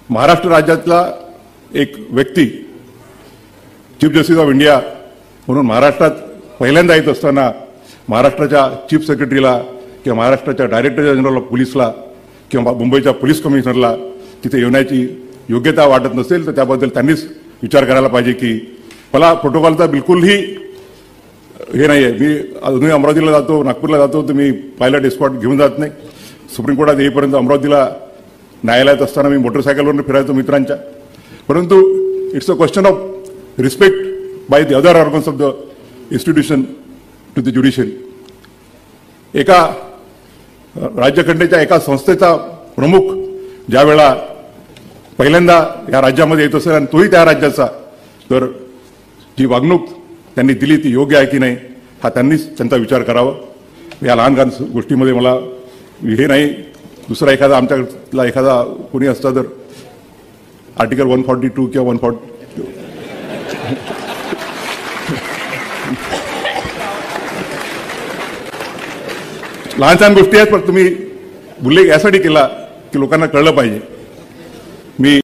महाराष्ट्र राज्यातला एक व्यक्ती चीफ जस्टिस ऑफ इंडिया म्हणून महाराष्ट्रात पहिल्यांदा येत असताना महाराष्ट्राच्या चीफ सेक्रेटरीला किंवा महाराष्ट्राच्या डायरेक्टर जनरल ऑफ पोलीसला किंवा मुंबईच्या पोलीस कमिशनरला तिथे येण्याची योग्यता वाटत नसेल तर त्याबद्दल त्यांनीच विचार करायला पाहिजे की मला प्रोटोकॉलचा बिलकुलही हे नाही आहे. मी अजूनही अमरावतीला जातो, नागपूरला जातो, तर मी पायलट एस्कॉर्ट घेऊन जात नाही. सुप्रीम कोर्टात येईपर्यंत अमरावतीला न्यायालयात असताना मी मोटरसायकलवरून फिरायचो मित्रांच्या. परंतु it's a question of respect by the other organs of the institution to the judiciary. एका राज्यघटनेच्या एका संस्थेचा प्रमुख ज्या वेळा पहिल्यांदा या राज्यामध्ये येत असेल आणि तोही त्या राज्याचा, तर जी वागणूक त्यांनी दिली ती योग्य आहे की नाही हा त्यांनीच त्यांचा विचार करावा. या लहान लहान गोष्टीमध्ये मला हे नाही. दुसरा एखादा आमच्यातला एखादा कोणी असता तर आर्टिकल 142 किंवा 140 लहान लहान गोष्टी आहेत, पण तुम्ही उल्लेख यासाठी केला की लोकांना कळलं पाहिजे. मी